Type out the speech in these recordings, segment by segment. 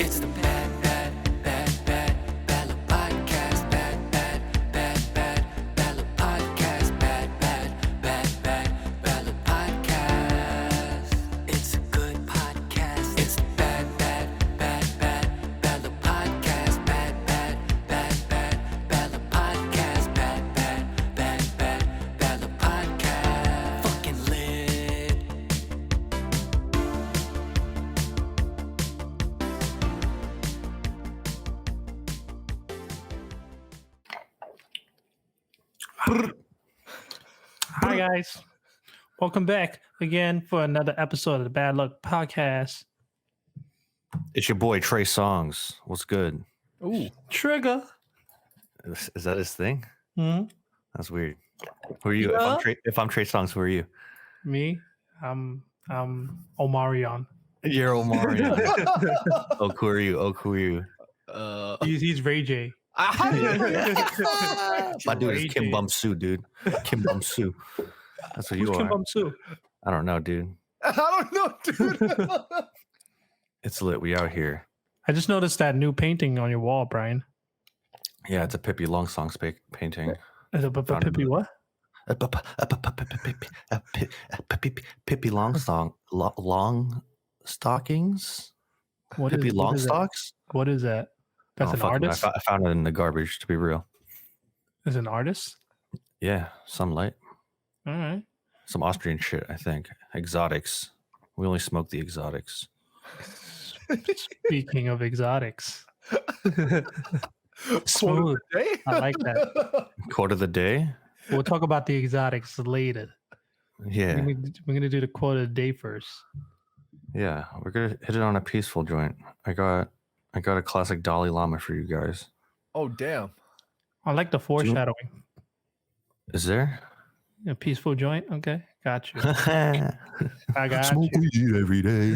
It's the bad, bad, bad, bad, Bella podcast. Bad, bad, bad, bad, Bella podcast. Bad, bad, bad, bad, Bella podcast. It's a good podcast. It's the bad, bad, bad, bad, Bella podcast. Bad, bad, bad, bad, Bella podcast. Bad, bad, bad, bad, Bella podcast. Fucking lit. Hi guys, welcome back again for another episode of the Bad Luck Podcast. It's your boy Trey Songz. What's good? Ooh, trigger. Is that his thing? Hmm? That's weird. Who are you? Yeah. If I'm Trey Songz, who are you? Me? Omarion. You're Omarion. Oh, who are you? Who are you? He's Ray J. My dude is Ray Kim J. Bum Soo, dude. Kim Bum Soo. That's what Who's you Kim are. Bum Soo? I don't know, dude. I don't know, dude. It's lit. We out here. I just noticed that new painting on your wall, Brian. Yeah, it's a Pippi Longstocks painting. Is it Pippi what? Pippi Longstockings? What Pippi is that? Longstocks? What is that? That's Oh, an fuck, artist? I found it in the garbage, to be real. Is an artist? Yeah, sunlight. All right. Some Austrian shit, I think. Exotics. We only smoke the exotics. Speaking of exotics. Quote of Smooth. the day? I like that. Quote of the day? We'll talk about the exotics later. Yeah. We're gonna do the quote of the day first. Yeah. We're gonna hit it on a peaceful joint. I got a classic Dalai Lama for you guys. Oh, damn. I like the foreshadowing. Is there? A peaceful joint. Okay, got you. I I got smoke you. weed every day.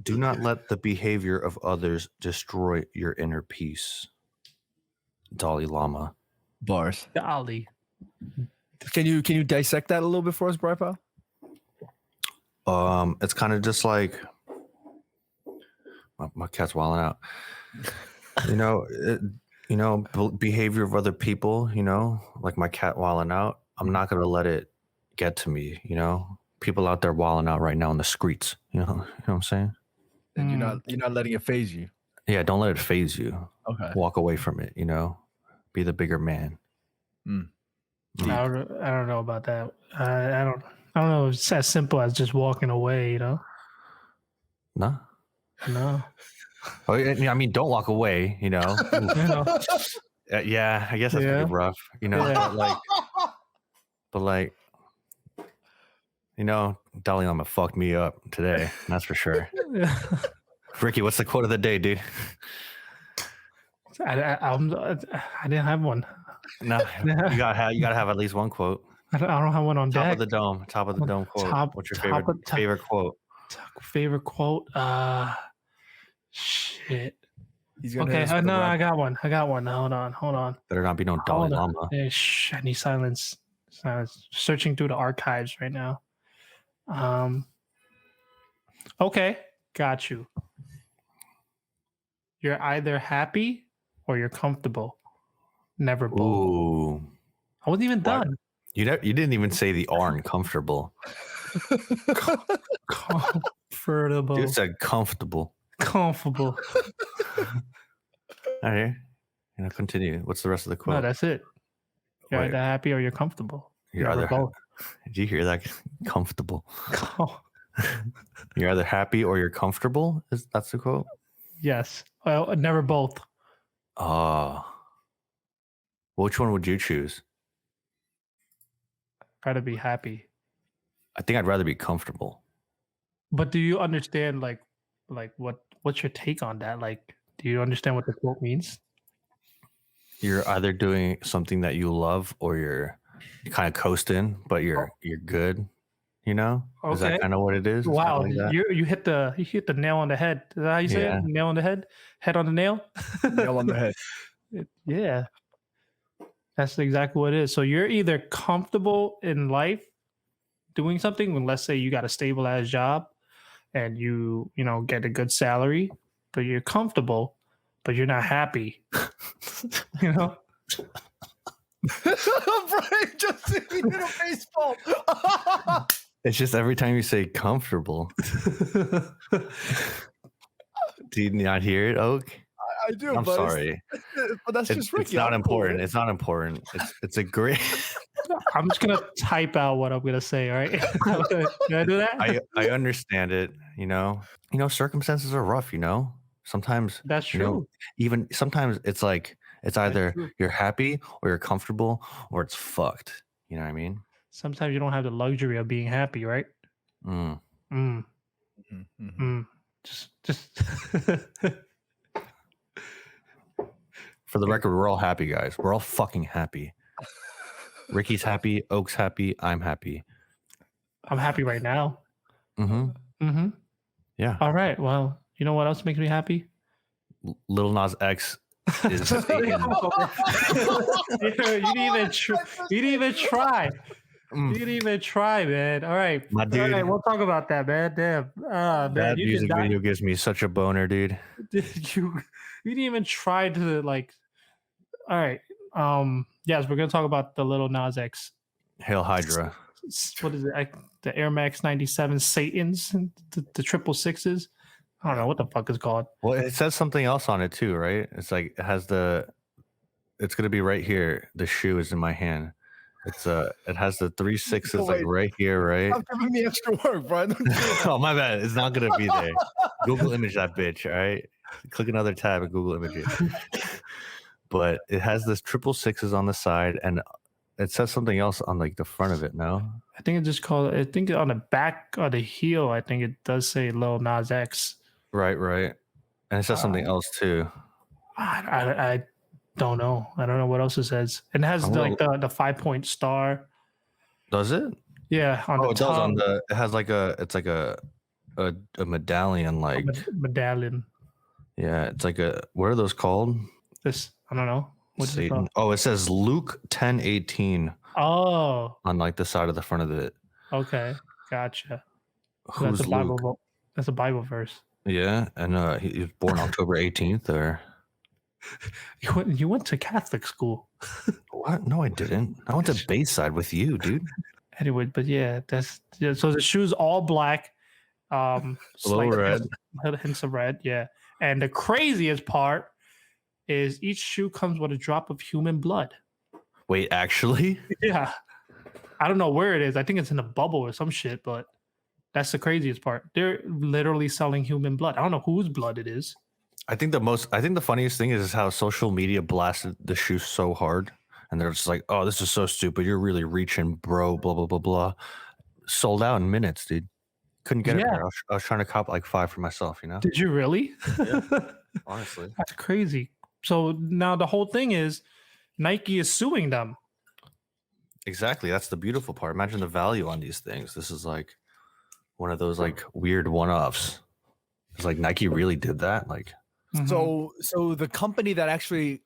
Do not let the behavior of others destroy your inner peace. Dalai Lama. Bars. Golly. Can you dissect that a little bit for us, Bri Pal? It's kind of just like my cat's wilding out. Behavior of other people. Like my cat wilding out. I'm not gonna let it get to me. People out there wilding out right now in the streets. You know what I'm saying? And you're not letting it phase you. Yeah, don't let it phase you. Okay. Walk away from it. Be the bigger man. Mm. Deep. I don't know about that. I don't know if it's as simple as just walking away, No. No. Oh, yeah, I mean, don't walk away. You know. Yeah, I guess that's Yeah. pretty rough. Yeah. but like, Dalai Lama fucked me up today. That's for sure. Ricky, what's the quote of the day, dude? I didn't have one. No, you gotta have at least one quote. I don't have one on Top deck. of the dome quote. What's your favorite quote? Favorite quote? Shit. He's gonna Okay, hit us with a no, rap. I got one. Hold on. Better not be no Dalai Hold on. Lama. I need silence. Searching through the archives right now. Okay, got you. You're either happy or you're comfortable. Never both. Ooh, I wasn't even Why? done. you didn't even say the R in comfortable. Comfortable. You said comfortable. Comfortable. All right, continue. What's the rest of the quote? No, that's it. You're Wait. either happy or you're comfortable. You're Never either both. Did you hear that? Comfortable. You're either happy or you're comfortable. That's the quote? Yes. Well, never both. Which one would you choose? Try to be happy. I think I'd rather be comfortable. But do you understand like what's your take on that? Like, do you understand what the quote means? You're either doing something that you love or you're kind of coasting, but you're good. Is Okay. that kind of what it is? It's Wow, kinda like that? you hit the nail on the head. Is that how you say Yeah. it? Nail on the head? Head on the nail? Nail on the head. Yeah. That's exactly what it is. So you're either comfortable in life doing something, when let's say you got a stable ass job and you get a good salary, but you're comfortable, but you're not happy. You know? Brian just hit a baseball. It's just every time you say comfortable. Do you not hear it, Oak? I do. I'm but sorry. But that's just Ricky. It's not I'm cool with important. it. It's not important. It's a great. I'm just gonna type out what I'm gonna say. All right? Can I do that? I understand it. You know, circumstances are rough. Sometimes That's true. Even sometimes it's like it's either true. you're happy or you're comfortable or it's fucked. You know what I mean? Sometimes you don't have the luxury of being happy, right? Mm. Mm. Mm-hmm. Mm. Just. For the record, we're all happy, guys. We're all fucking happy. Ricky's happy. Oak's happy. I'm happy. I'm happy right now. Mm-hmm. Mm-hmm. Yeah. All right. Well, you know what else makes me happy? Lil Nas X is you didn't even try. You didn't even try, man. All right. My dude. All right, we'll talk about that, man. Damn. Man, That you music did not, video gives me such a boner, dude. you didn't even try to like. All right. Yes, we're gonna talk about the Lil Nas X. Hail Hydra. What is it? The Air Max 97 Satans, the triple sixes. I don't know what the fuck it's called. Well, it says something else on it too, right? It's like it has it's gonna be right here. The shoe is in my hand. It has the 3 6s like right here, right? Stop giving me extra work, Brian. Oh my bad. It's not gonna be there. Google image that bitch, all right? Click another tab and Google image it. But it has this 666s on the side, and it says something else on like the front of it. No, I think it just called. I think on the back or the heel, I think it does say Lil Nas X. right, and it says something else too. I don't know. I don't know what else it says. And it has like the 5-point star. Does it? Yeah, on the it does on tongue. it has like a medallion, like Medallion. yeah, it's like what are those called? This I don't know. What's it Satan. called? Oh, it says Luke 10:18 Oh, on like the side of the front of it. okay, gotcha. So Who's that's a Bible. Luke? That's a Bible verse. Yeah, and he was born October 18th, or You went to Catholic school. what? No, I didn't. I went to Bayside with you, dude. Anyway, but yeah, so the shoe's all black. Little red. Hints of red, yeah. And the craziest part is each shoe comes with a drop of human blood. Wait, actually? Yeah. I don't know where it is. I think it's in a bubble or some shit, but that's the craziest part. They're literally selling human blood. I don't know whose blood it is. I think the funniest thing is how social media blasted the shoe so hard. And they're just like, oh, this is so stupid. You're really reaching, bro, blah, blah, blah, blah. Sold out in minutes, dude. Couldn't get it there. I was trying to cop like 5 for myself, Did you really? Yeah, honestly. That's crazy. So now the whole thing is Nike is suing them. Exactly. That's the beautiful part. Imagine the value on these things. This is like one of those like weird one-offs. It's like Nike really did that. Like, So the company that actually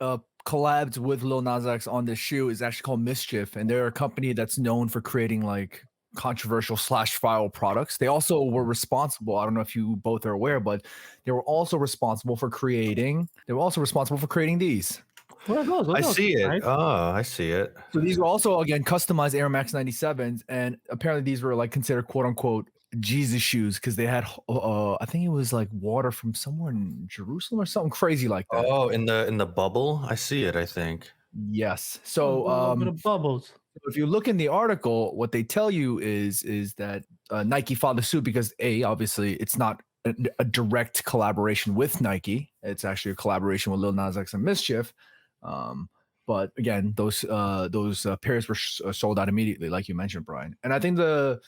collabed with Lil Nas X on this shoe is actually called MSCHF, and they're a company that's known for creating like controversial /viral products. They also were responsible. I don't know if you both are aware, but they were also responsible for creating. These. What are those? I Those see it. nice. Oh, I see it. So these were also again customized Air Max 97s, and apparently these were like considered quote unquote Jesus shoes because they had I think it was like water from somewhere in Jerusalem or something crazy like that. Oh, in the bubble, I see it. I think. Yes. So the bubbles. if you look in the article, what they tell you is that Nike filed a suit because obviously it's not a direct collaboration with Nike. It's actually a collaboration with Lil Nas X and MSCHF. But again, those pairs were sold out immediately, like you mentioned, Brian. And I think the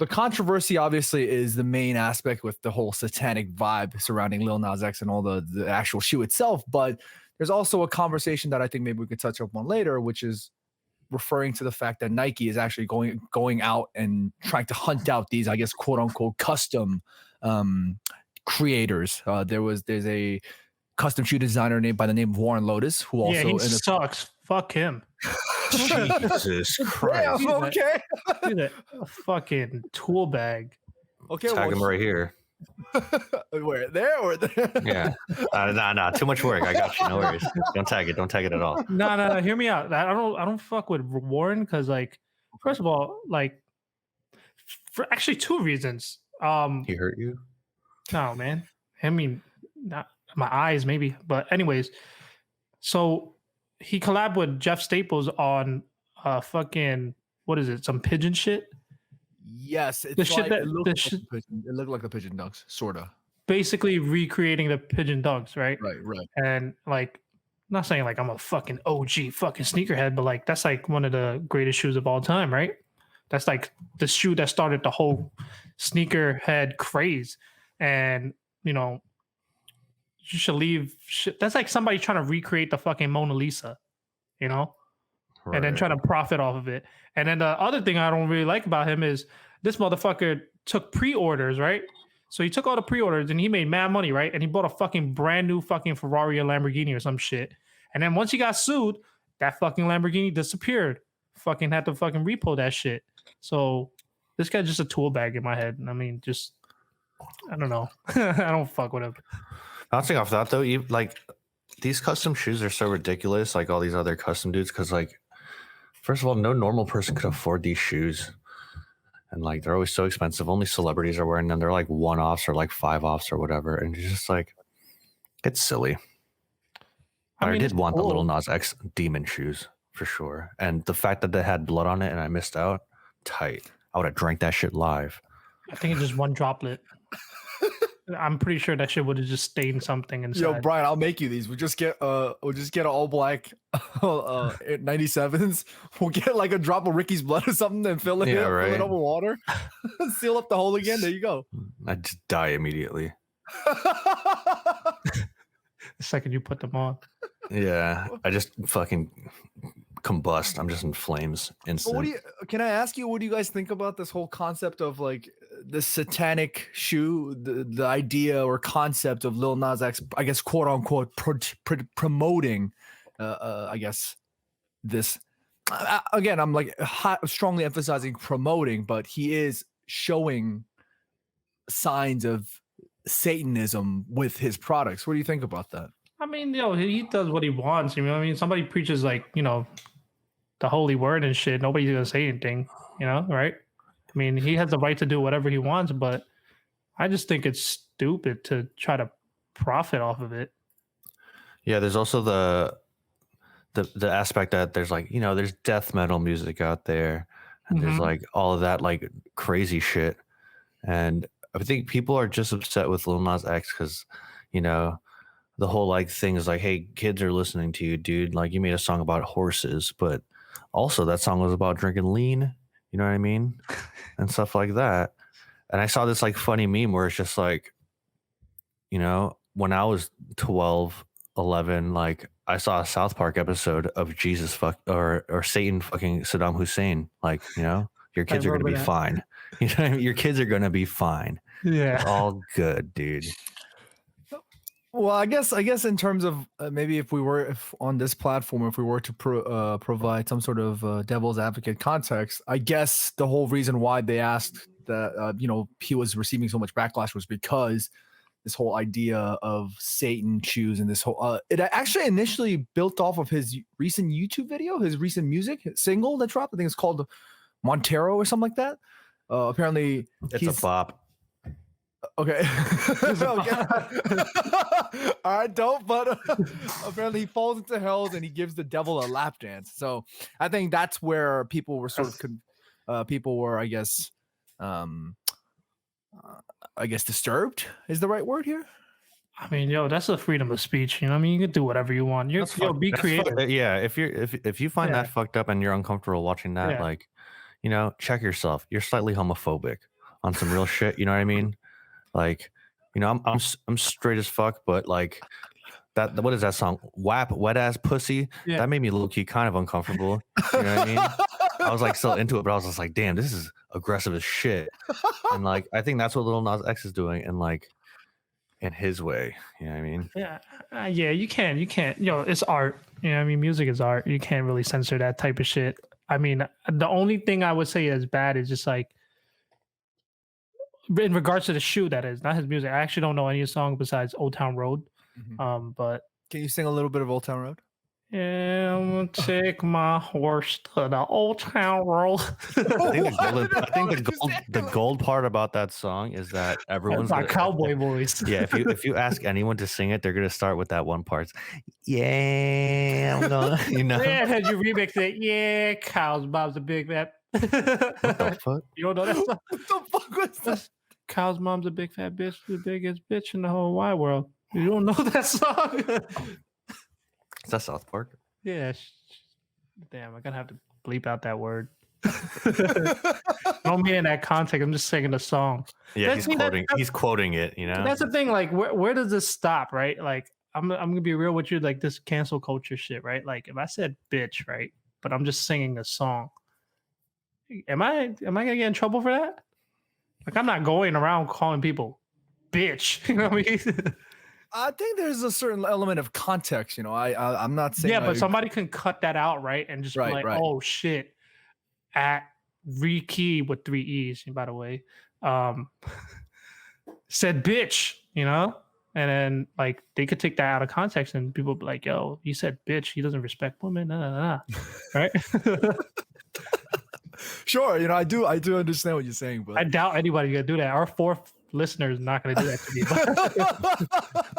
controversy obviously is the main aspect with the whole satanic vibe surrounding Lil Nas X and all the actual shoe itself. But there's also a conversation that I think maybe we could touch upon later, which is referring to the fact that Nike is actually going out and trying to hunt out these, I guess, quote unquote custom creators. There's a custom shoe designer named by the name of Warren Lotus, who also he sucks. Fuck him. Jesus Christ. Yeah, okay. He's a fucking tool bag. Okay, Tag him right here. Where there or there? Yeah. Nah. Too much work. I got you. No worries. Don't tag it. Don't tag it at all. No. Hear me out. I don't fuck with Warren because, like, first of all, like, for actually two reasons. He hurt you? No, man. I mean, not my eyes, maybe. But anyways, so he collabed with Jeff Staples on fucking what is it? Some pigeon shit. Yes, it's The shit like, that it, the looked like shit, a pigeon. It looked like a pigeon dunks, sorta. basically recreating the pigeon dunks, right? Right. And like, I'm not saying like I'm a fucking OG fucking sneakerhead, but like that's like one of the greatest shoes of all time, right? That's like the shoe that started the whole sneakerhead craze. And you know, you should leave shit. That's like somebody trying to recreate the fucking Mona Lisa, you know, and then Right. trying to profit off of it. And then the other thing I don't really like about him is this motherfucker took pre-orders, right? So he took all the pre-orders and he made mad money, right? And he bought a fucking brand new fucking Ferrari or Lamborghini or some shit. And then once he got sued, that fucking Lamborghini disappeared. Fucking had to fucking repo that shit. So this guy's just a tool bag in my head. I mean, just I don't know. I don't fuck with him. Bouncing off that though, like these custom shoes are so ridiculous, like all these other custom dudes, because like first of all, no normal person could afford these shoes. And like they're always so expensive. Only celebrities are wearing them. They're like 1-offs or like 5-offs or whatever. And it's just like it's silly. I I mean, did it's want the cool. Lil Nas X demon shoes for sure. And the fact that they had blood on it and I missed out, tight. I would have drank that shit live. I think it's just one droplet. I'm pretty sure that shit would have just stained something inside. Yo, Brian, I'll make you these. We'll just get an all black 97s. We'll get like a drop of Ricky's blood or something and fill it Yeah, fill right. it up with water. Seal up the hole again. There you go. I'd just die immediately. The second you put them on. Yeah. I just fucking combust. I'm just in flames But instant. can I ask you, what do you guys think about this whole concept of like the satanic shoe, the idea or concept of Lil Nas X, I guess, quote unquote, promoting, I guess, this. Again, I'm like strongly emphasizing promoting, but he is showing signs of Satanism with his products. What do you think about that? I mean, he does what he wants. You know what I mean? Somebody preaches like, the holy word and shit. Nobody's gonna say anything, right? I mean, he has the right to do whatever he wants, but I just think it's stupid to try to profit off of it. Yeah, there's also the aspect that there's like, there's death metal music out there and there's Mhm. like all of that like crazy shit. And I think people are just upset with Lil Nas X because, the whole like thing is like, hey, kids are listening to you, dude. Like you made a song about horses, but also that song was about drinking lean, you know what I mean? And stuff like that. And I saw this like funny meme where it's just like, when I was 12, 11, like I saw a South Park episode of Jesus or Satan fucking Saddam Hussein. Like, your kids are going to remember be that. fine. You know what I mean? Your kids are going to be fine. It's Yeah. all good, dude. Well, I guess in terms of maybe if on this platform, if we were to provide some sort of devil's advocate context, I guess the whole reason why they asked that he was receiving so much backlash was because this whole idea of Satan shoes and this whole it actually initially built off of his recent YouTube video, his recent music single that dropped. I think it's called Montero or something like that. Apparently, It's a bop. Okay. Okay. All right, don't. But apparently, he falls into hell and he gives the devil a lap dance. So I think that's where people were I guess, disturbed is the right word here. I mean, that's a freedom of speech. You know what I mean? You can do whatever you want. Be That's creative. yeah, if you find Yeah. that fucked up and you're uncomfortable watching that, Yeah. like, check yourself. You're slightly homophobic on some real shit. You know what I mean? Like, I'm straight as fuck, but like that. What is that song? WAP, wet ass pussy. Yeah. That made me low key kind of uncomfortable. You know what I mean? I was like still into it, but I was just like, damn, this is aggressive as shit. And like, I think that's what Lil Nas X is doing, and like, in his way. You know what I mean? Yeah. Yeah, you can't. It's art. You know what I mean? Music is art. You can't really censor that type of shit. I mean, the only thing I would say is bad is just like, in regards to the shoe, that is not his music. I actually don't know any song besides Old Town Road. But Can you sing a little bit of Old Town Road? yeah, I'm gonna take my horse to the Old Town Road. I think the gold part about that song is that everyone's That's my cowboy voice. Yeah, if you ask anyone to sing it, they're gonna start with that one part. Yeah, I'm gonna, you know. Yeah, had you remix it? Yeah, Cow's mom's a big fat. What the fuck? You don't know that song? What the fuck was that? Cow's mom's a big fat bitch, the biggest bitch in the whole wide world. You don't know that song? Is that South Park? Yeah. Damn, I'm gonna have to bleep out that word. I don't mean in that context. I'm just singing the song. Yeah, he's quoting it. You know, that's the thing. Like, where does this stop? Right? Like, I'm gonna be real with you. Like this cancel culture shit. Right? Like, if I said bitch, right, but I'm just singing a song, am I gonna get in trouble for that? Like, I'm not going around calling people bitch. You know what I mean? I think there's a certain element of context. You know, I'm not saying. Yeah, but somebody can cut that out, right? And just be like, oh shit, at Ricky with 3 E's, by the way, said bitch, you know? And then like they could take that out of context and people be like, yo, he said bitch, he doesn't respect women, right? Sure, you know, I do understand what you're saying, but I doubt anybody's gonna do that. Our 4th listener is not gonna do that to me.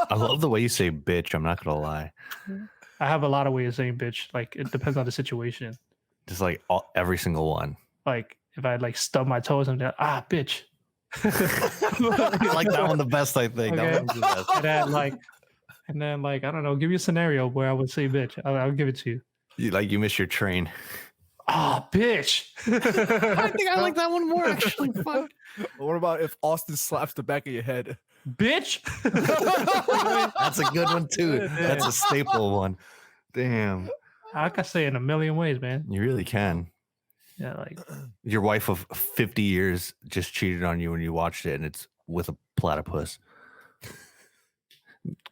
I love the way you say bitch. I'm not gonna lie. I have a lot of ways of saying bitch. Like it depends on the situation. Just like every single one. Like if I like stub my toes and like, bitch. I like that one the best, I think. Okay. That one's the best. And then like I don't know, give me a scenario where I would say bitch. I'll give it to you. You miss your train. Bitch. I think I like that one more actually. Fuck. What about if Austin slaps the back of your head? Bitch. That's a good one too. That's a staple one. Damn. I can say it in a million ways, man. You really can. Yeah, like Your wife of 50 years just cheated on you when you watched it, and it's with a platypus.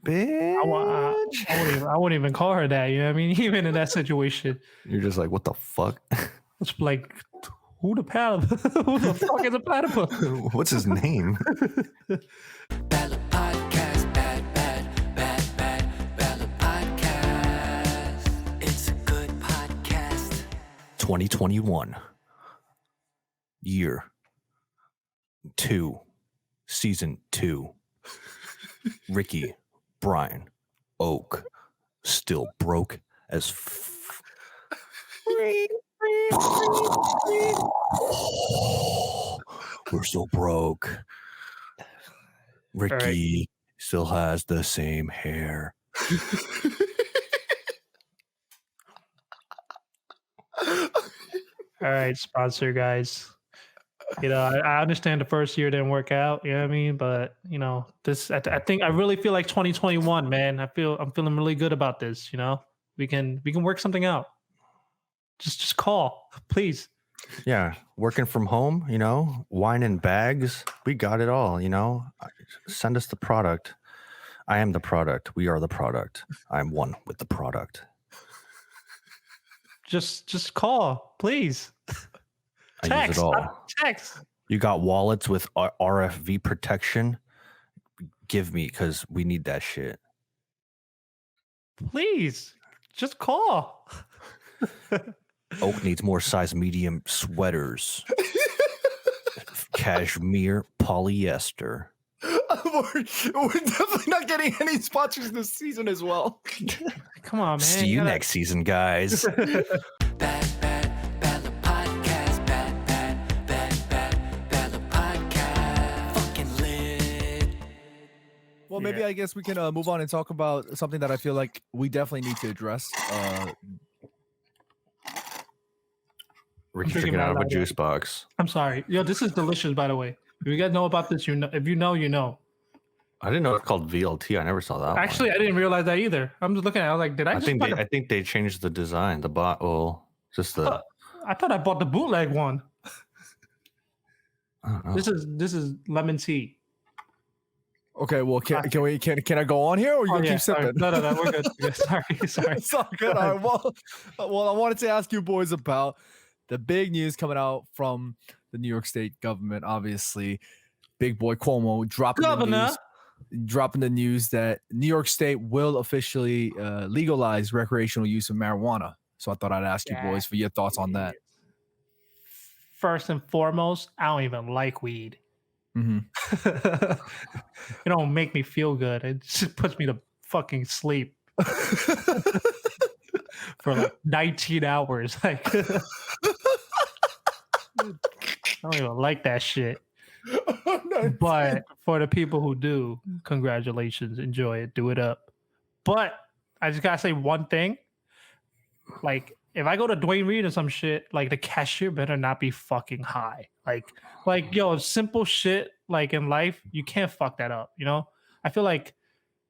Bitch. I wouldn't even call her that. You know what I mean? Even in that situation, You're just like, what the fuck? it's like, who the fuck is a platypus? What's his name? Bella Podcast, bad Bella Podcast. It's a good podcast. 2021. Year 2. Season 2. Ricky, Brian, Oak, still broke as we're so broke. Ricky still has the same hair. All right, sponsor guys. You know, I understand the first year didn't work out. You know what I mean? But you know, this I really feel like 2021, man. I'm feeling really good about this. You know, we can work something out. Just call, please. Yeah, working from home, you know, wine and bags. We got it all, you know. Send us the product. I am the product. We are the product. I'm one with the product. Just call, please. I use it all. Text. You got wallets with RFV protection? Give me, because we need that shit. Please, just call. Oak needs more size medium sweaters. Cashmere polyester. We're definitely not getting any sponsors this season as well. Come on, man. See you next season, guys. Bad Bella Podcast, bad Bella Podcast. Fucking lit. Well, maybe I guess we can move on and talk about something that I feel like we definitely need to address. Ricky drinking out of a juice box. I'm sorry. Yo, this is delicious, by the way. If you guys know about this, you know. If you know, you know. I didn't know it's called VLT. I never saw that. Actually, I didn't realize that either. I'm just looking at it. I was like, did I just I think they changed the design. The bottle, just the. I thought I bought the bootleg one. I don't know. This is lemon tea. Okay, well, can I go on here, or you gonna keep sorry. sipping? No, we're good. We're good. Sorry. It's all good. All right. Well, I wanted to ask you boys about the big news coming out from the New York State government. Obviously, big boy Cuomo dropping Governor. the news that New York State will officially legalize recreational use of marijuana. So I thought I'd ask you boys for your thoughts on that. First and foremost, I don't even like weed. Mm-hmm. It don't make me feel good. It just puts me to fucking sleep for like 19 hours. Like, I don't even like that shit. But for the people who do, congratulations, enjoy it, do it up. But I just gotta say one thing. Like, if I go to Dwayne Reed or some shit, like the cashier better not be fucking high. Like yo, simple shit like in life, you can't fuck that up. You know, I feel like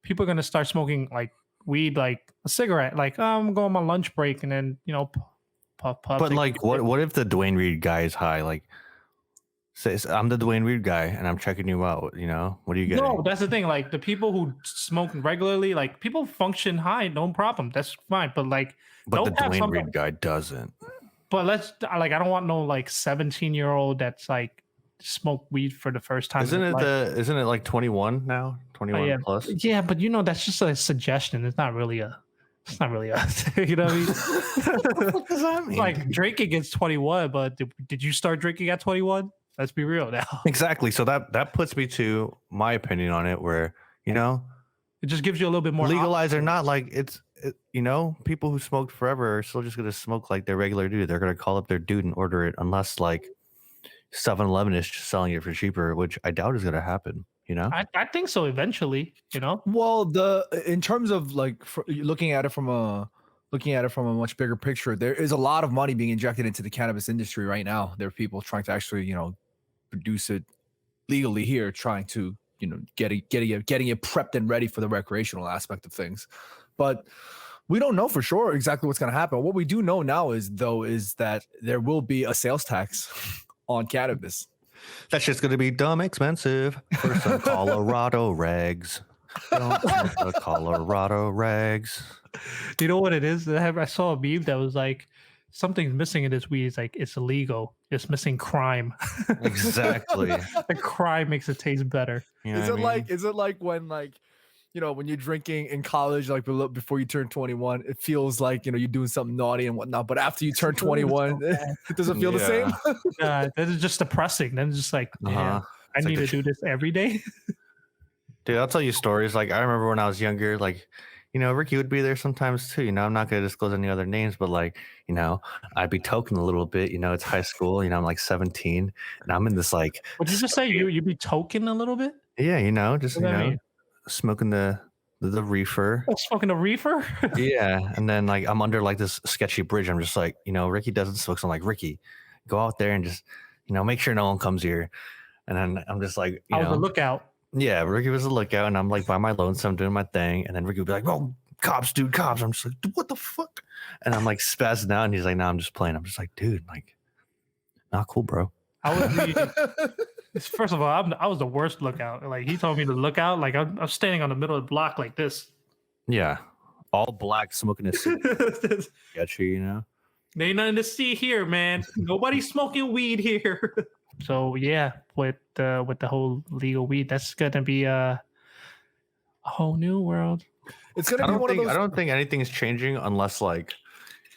people are gonna start smoking like weed, like a cigarette. Like, oh, I'm going on my lunch break, and then puff. But like, what if the Dwayne Reed guy is high? Like, says I'm the Dwayne Reed guy, and I'm checking you out. You know, what are you getting? No, that's the thing. Like the people who smoke regularly, like people function high, no problem. That's fine. But like, But the don't have Dwayne something- Reed guy doesn't. But I don't want no like 17-year-old that's like smoke weed for the first time. Isn't it like 21 now? 21 yeah. plus? Yeah, but that's just a suggestion. It's not really a you know what I mean? What does that mean? Like drinking is 21, but did you start drinking at 21? Let's be real now. Exactly. So that puts me to my opinion on it, where It just gives you a little bit more legalize or not, like people who smoked forever are still just gonna smoke like their regular dude. They're gonna call up their dude and order it, unless like 7-Eleven is just selling it for cheaper, which I doubt is gonna happen. I think so eventually. Well, in terms of like looking at it from a much bigger picture, there is a lot of money being injected into the cannabis industry right now. There are people trying to actually produce it legally here, trying to getting it prepped and ready for the recreational aspect of things. But we don't know for sure exactly what's going to happen. What we do know now is that there will be a sales tax on cannabis. That's just gonna be dumb expensive for some Colorado regs. Don't smoke the Colorado regs. You know what it is? I saw a meme that was like, something's missing in this weed. It's like, it's illegal. It's missing crime. Exactly. The crime makes it taste better. Is it like when when you're drinking in college, like before you turn 21, it feels like you're doing something naughty and whatnot, but after you turn 21, it doesn't feel the same. That is just depressing. Then it's just like, I need to do this every day. Dude, I'll tell you stories. Like, I remember when I was younger, like, Ricky would be there sometimes too. I'm not going to disclose any other names, but like, I'd be toking a little bit. It's high school. I'm like 17, and I'm in this like. What did you just say? You'd be toking a little bit? Yeah, just smoking the reefer. Oh, smoking the reefer? Yeah, and then like I'm under like this sketchy bridge. I'm just like, Ricky doesn't smoke. So I'm like, Ricky, go out there and just make sure no one comes here. And then I'm just like, I was the lookout. Yeah, Ricky was a lookout, and I'm like by my lonesome doing my thing, and then Ricky would be like, "Oh, cops, dude, cops!" I'm just like, "What the fuck?" And I'm like spazzing out, and he's like, "No, I'm just playing." I'm just like, "Dude, like, not cool, bro." First of all, I was the worst lookout. Like he told me to look out. Like I'm standing on the middle of the block like this. Yeah, all black, smoking a cigarette. Got you, There ain't nothing to see here, man. Nobody's smoking weed here. So yeah, with the whole legal weed, that's gonna be a whole new world. It's gonna be one of those. I don't think anything is changing unless like,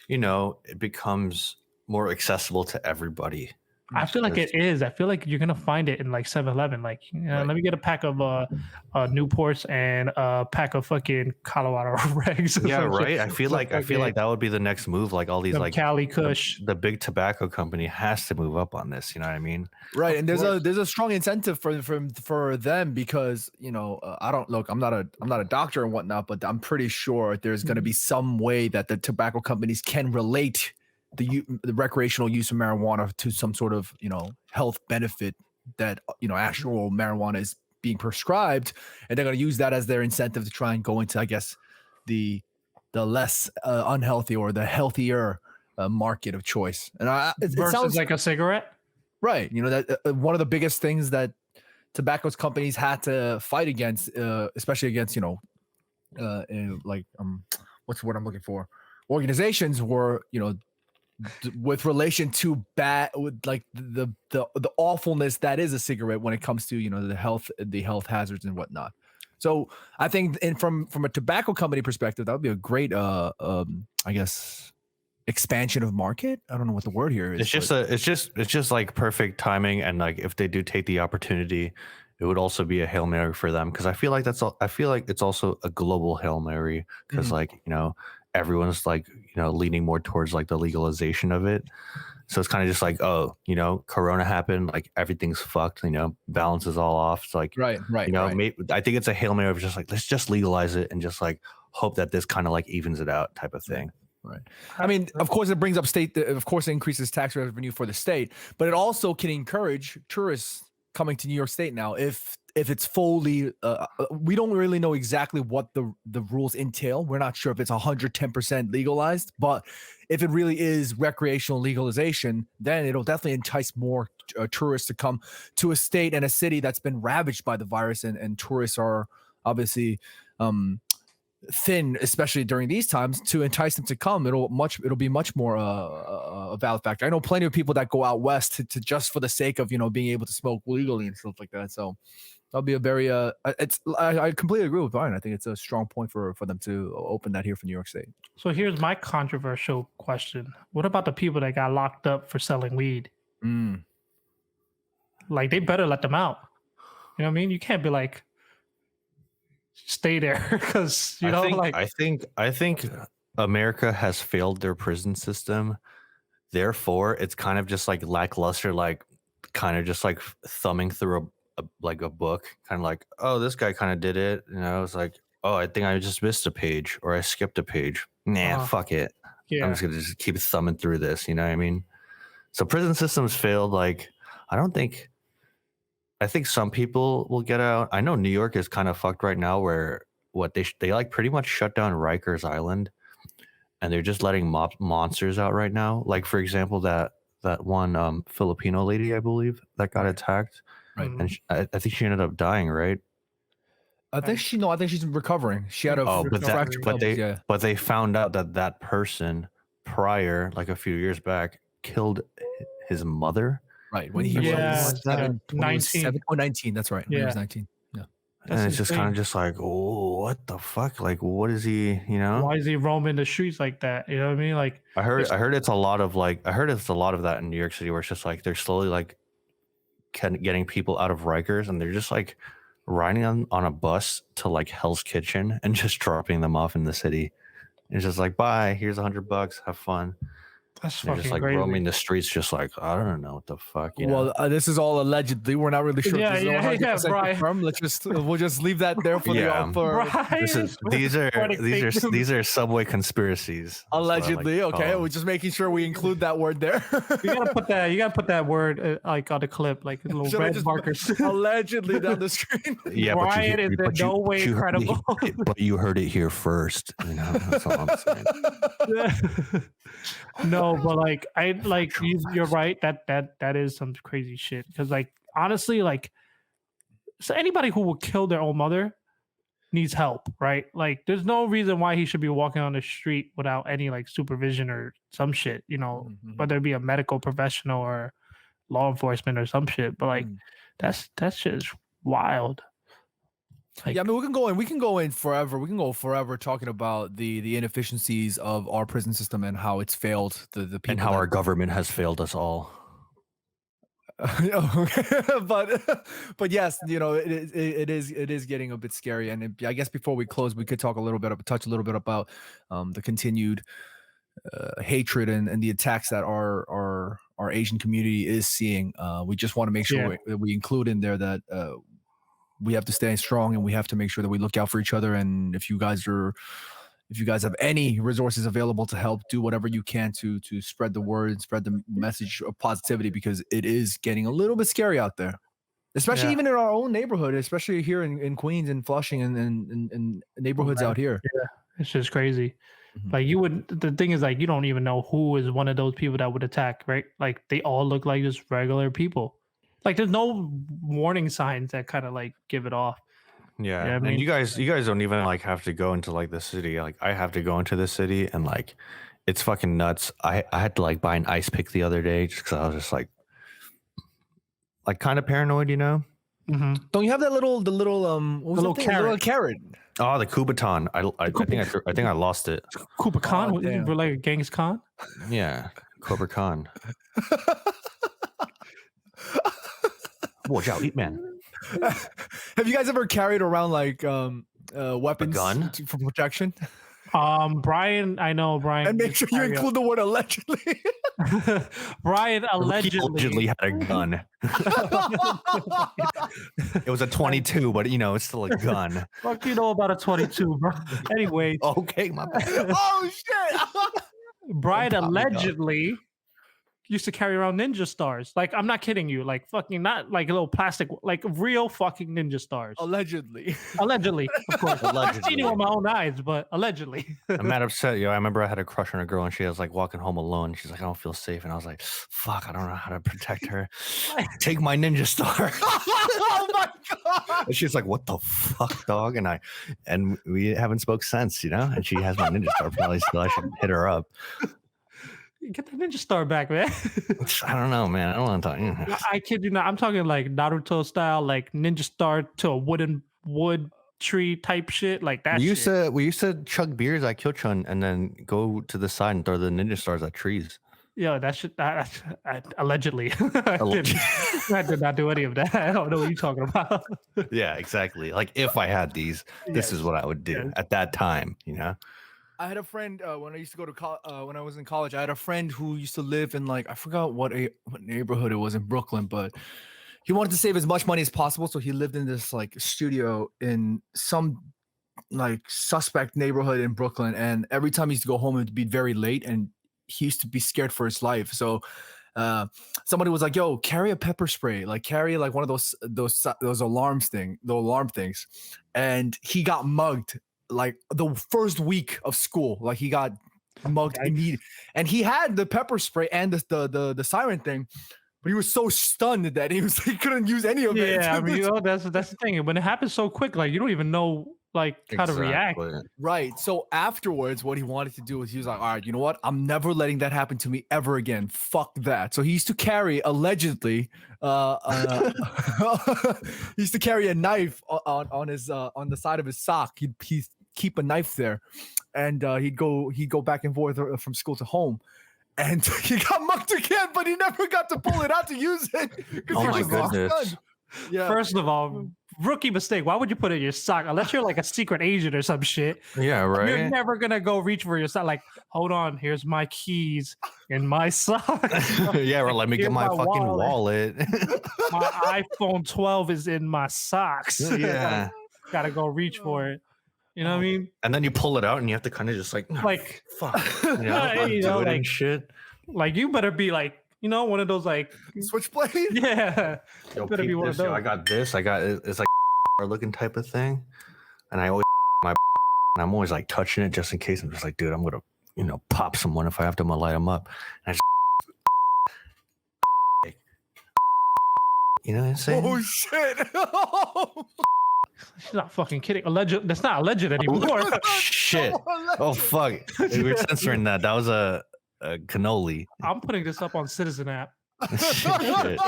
it becomes more accessible to everybody. I feel like it is. I feel like you're gonna find it in like 7-Eleven. Like, let me get a pack of Newports and a pack of fucking Colorado regs. Yeah, right. I feel like that would be the next move. Like all these like Cali Kush. The big tobacco company has to move up on this. You know what I mean? Right. And there's a strong incentive for them because I'm not a doctor and whatnot, but I'm pretty sure there's going to be some way that the tobacco companies can relate the recreational use of marijuana to some sort of health benefit that actual marijuana is being prescribed, and they're going to use that as their incentive to try and go into, I guess, the less unhealthy or the healthier market of choice. And it sounds like a cigarette, right? That one of the biggest things that tobacco companies had to fight against, especially against what's the word I'm looking for? Organizations were with relation to bad, with like the awfulness that is a cigarette when it comes to the health hazards and whatnot. So I think, and from a tobacco company perspective, that would be a great I guess expansion of market. I don't know what the word here is. It's just like perfect timing, and like if they do take the opportunity, it would also be a Hail Mary for them, because I feel like I feel like it's also a global Hail Mary, because like everyone's like leaning more towards like the legalization of it. So it's kind of just like, oh, Corona happened, like everything's fucked, balance is all off. It's like, right. I think it's a Hail Mary of just like, let's just legalize it and just like hope that this kind of like evens it out type of thing. Right. I mean, of course, it brings up of course, it increases tax revenue for the state, but it also can encourage tourists coming to New York State now if it's fully we don't really know exactly what the rules entail. We're not sure if it's 110% legalized, but if it really is recreational legalization, then it'll definitely entice more tourists to come to a state and a city that's been ravaged by the virus, and tourists are obviously thin, especially during these times. To entice them to come, it'll be much more a valid factor. I know plenty of people that go out west to just for the sake of being able to smoke legally and stuff like that. So that'll be a very I completely agree with Brian. I think it's a strong point for them to open that here for New York State. So here's my controversial question: what about the people that got locked up for selling weed? Like, they better let them out. You know what I mean? You can't be like, stay there, because I think America has failed their prison system. Therefore, it's kind of just like lackluster, like kind of just like thumbing through a book, kind of like, oh, this guy kind of did it. It's like, oh, I think I just missed a page, or I skipped a page. Nah, fuck it. Yeah. I'm just gonna just keep thumbing through this. You know what I mean? So prison systems failed. Like, I think some people will get out. I know New York is kind of fucked right now, where they like pretty much shut down Rikers Island, and they're just letting monsters out right now. Like, for example, that one Filipino lady, I believe, that got attacked, right? And I think she ended up dying, right? I think she's recovering. She had a but they found out that person prior, like a few years back, killed his mother. Right, when he was 19. That's right. When he was 19. Yeah. And it's just kind of just like, oh, what the fuck? Like, what is he? Why is he roaming the streets like that? You know what I mean? Like, I heard it's a lot of that in New York City, where it's just like they're slowly like getting people out of Rikers, and they're just like riding on a bus to like Hell's Kitchen and just dropping them off in the city. It's just like, bye, here's $100, have fun. That's They're fucking just like crazy. roaming the streets, just like, I don't know what the fuck. Well, this is all allegedly. We're not really sure. Brian. We'll just leave that there for these are subway conspiracies. Allegedly, okay. We're just making sure we include that word there. You gotta put that word like on the clip, like a little red markers. Allegedly down the screen. Yeah, Brian is in no way credible. But you heard it here first. That's all I'm saying. No, but like you're right. That is some crazy shit. Because like, honestly, like, so anybody who will kill their own mother needs help, right? Like, there's no reason why he should be walking on the street without any like supervision or some shit. Whether it be a medical professional or law enforcement or some shit. But like, that's just wild. Like, yeah, I mean, we can go in forever. We can go forever talking about the inefficiencies of our prison system and how it's failed the people, and how our government has failed us all. But yes, it is getting a bit scary. And I guess before we close, we could touch a little bit about the continued hatred and the attacks that our Asian community is seeing. We just want to make sure we include in there that we have to stay strong, and we have to make sure that we look out for each other. And if you guys have any resources available to help, do whatever you can to spread the word, spread the message of positivity, because it is getting a little bit scary out there, especially even in our own neighborhood, especially here in Queens and Flushing and neighborhoods out here. Yeah, it's just crazy. Like, the thing is, like, you don't even know who is one of those people that would attack, right? Like, they all look like just regular people. Like, there's no warning signs that kind of like give it off. Yeah, I mean, you guys don't even like have to go into like the city. Like, I have to go into the city, and like It's fucking nuts. I had to like buy an ice pick the other day just because I was just like kind of paranoid, you know? Mm-hmm. Don't you have the little what was little that thing? The little carrot. Oh, the Kubaton. I think I lost it. Kuba Khan, Oh, damn. we're like Genghis Khan. Yeah, Cobra Khan. Watch out, eat man. Have you guys ever carried around like weapons gun? For protection? Brian, I know Brian. And make sure you include the word allegedly. Brian He allegedly had a gun. It was a 22, but you know, it's still a gun. Fuck you know about a 22, bro. Anyway, Okay, my bad. Oh shit! Brian Don't pop me, dog. allegedly used to carry around ninja stars. Like, I'm not kidding you. Like, fucking not like a little plastic, like real fucking ninja stars. Allegedly. Allegedly, of course. I've seen Allegedly. it with my own eyes, but allegedly. I'm mad upset, yo. I remember I had a crush on a girl and she was like walking home alone. She's like, I don't feel safe. And I was like, fuck, I don't know how to protect her. Take my ninja star. Oh my god! And she's like, what the fuck, dog? And we haven't spoke since, you know? And she has my ninja star probably still. I should hit her up. Get the ninja star back, man. I don't know, man. I don't want to talk. I kid you not. I'm talking like Naruto style, like ninja star to a wood tree type shit, like that. We used to chug beers at Kyochun and then go to the side and throw the ninja stars at trees. Yeah, that shit. Allegedly, I did not do any of that. I don't know what you're talking about. Yeah, exactly. Like if I had these, this is what I would do at that time, you know? I had a friend when I used to go to when I was in college. I had a friend who used to live in like I forgot what neighborhood it was in Brooklyn, but he wanted to save as much money as possible, so he lived in this like studio in some like suspect neighborhood in Brooklyn. And every time he used to go home, it would be very late, and he used to be scared for his life. So somebody was like, "Yo, carry a pepper spray, like carry like one of those alarm things," and he got mugged. Like the first week of school, like he got mugged immediately, and he had the pepper spray and the siren thing, but he was so stunned that he couldn't use any of it. Yeah, I mean, you know, that's the thing. When it happens so quick, like you don't even know like how to react. Right. So afterwards, what he wanted to do was he was like, all right, you know what? I'm never letting that happen to me ever again. Fuck that. So he used to carry allegedly he used to carry a knife on his on the side of his sock. He'd keep a knife there, and he'd go back and forth from school to home. And he got mugged again, but he never got to pull it out to use it. Oh my goodness. Yeah. First of all, rookie mistake. Why would you put it in your sock? Unless you're like a secret agent or some shit. Yeah, right. You're never gonna go reach for your sock. Like, hold on, here's my keys in my sock. Yeah, or let me get my fucking wallet. My iPhone 12 is in my socks. Yeah. Gotta go reach for it. You know what I mean? And then you pull it out and you have to kind of just like Fuck. You know, You know, do it like- and shit. Like you better be like, you know, one of those like Switchblade. yeah. Yo, better be peep one of this, yo, those. I got this. It's like looking type of thing. And I always my and I'm always like touching it just in case. I'm just like, dude, I'm gonna, you know, pop someone if I have to light them up. And I just you know what I'm saying? Oh shit. She's not fucking kidding. Alleged. That's not alleged anymore. Shit. Oh fuck. We were censoring that. That was a cannoli. I'm putting this up on Citizen app. Shit.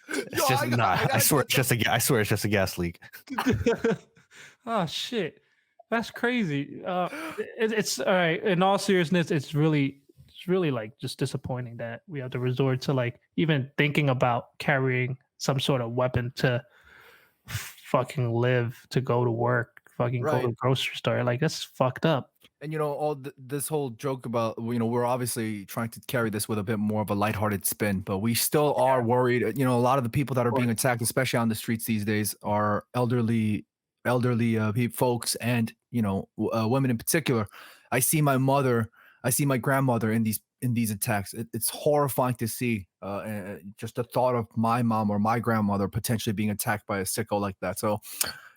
It's just I swear it's just a gas leak. Oh shit, that's crazy. It's all right. In all seriousness, it's really like just disappointing that we have to resort to like even thinking about carrying some sort of weapon to fucking live, to go to work, fucking go to Right. the grocery store. Like that's fucked up. And you know, this whole joke about, you know, we're obviously trying to carry this with a bit more of a lighthearted spin, but we still are worried. You know, a lot of the people that are being attacked, especially on the streets these days, are elderly folks, and you know, women in particular. I see my grandmother in these attacks. It's horrifying to see. Just the thought of my mom or my grandmother potentially being attacked by a sicko like that. So,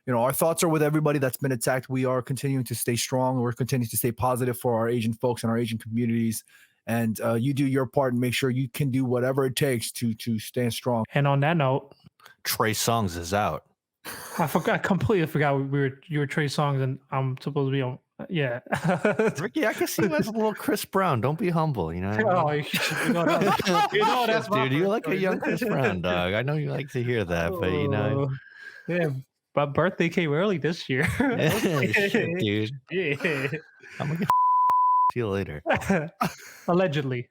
you know, our thoughts are with everybody that's been attacked. We are continuing to stay strong. We're continuing to stay positive for our Asian folks and our Asian communities. And you do your part and make sure you can do whatever it takes to stand strong. And on that note, Trey Songz is out. I completely forgot you were Trey Songz, and I'm supposed to be on. Yeah. Ricky, I can see you as a little Chris Brown. Don't be humble, you know. Oh, that's my Dude, you're first like a choice. young Chris Brown, dog. I know you like to hear that, but you know, Oh, yeah. My birthday came early this year. shit, dude. Yeah. I'm gonna see you later. Allegedly.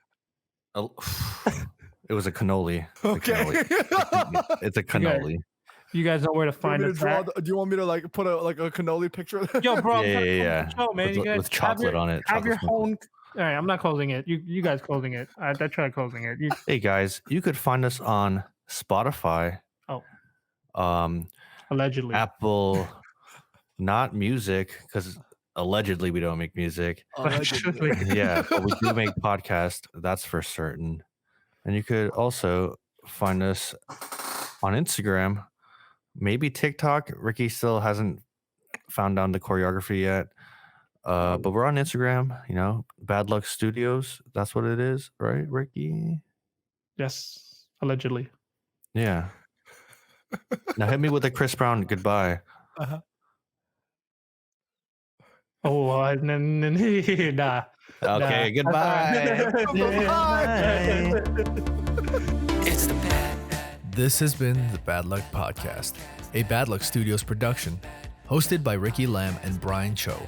Oh, it was a cannoli. Okay. It's a cannoli. You guys know where to Do you want find me to us draw at. do you want me to like put a cannoli picture? Yo, bro, I'm Yeah, trying to yeah, close the show, man. With, You guys with have chocolate your, on it. Have your chocolate sprinkles. own. All right, I'm not closing it. You guys closing it. I tried closing it. Hey guys, you could find us on Spotify. Oh. Um, Allegedly. Apple, not music, because allegedly we don't make music. Allegedly. Yeah, but we do make podcasts. That's for certain. And you could also find us on Instagram, maybe TikTok. Ricky still hasn't found down the choreography yet. But we're on Instagram, you know, Bad Luck Studios. That's what it is, right, Ricky? Yes, allegedly. Yeah. Now hit me with a Chris Brown goodbye. Oh, nah. Okay, goodbye. It's the bad. This has been the Bad Luck Podcast, a Bad Luck Studios production, hosted by Ricky Lam and Brian Cho,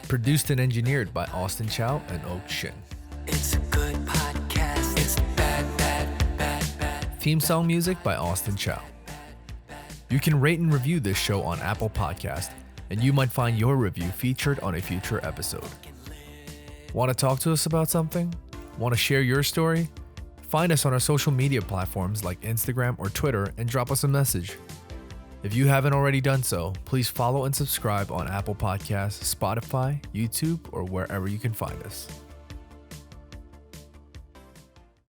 produced and engineered by Austin Chow and Oak Shin. It's a good podcast. It's bad. Theme song music by Austin Chow. You can rate and review this show on Apple Podcast, and you might find your review featured on a future episode. Want to talk to us about something? Want to share your story? Find us on our social media platforms like Instagram or Twitter and drop us a message. If you haven't already done so, please follow and subscribe on Apple Podcasts, Spotify, YouTube, or wherever you can find us.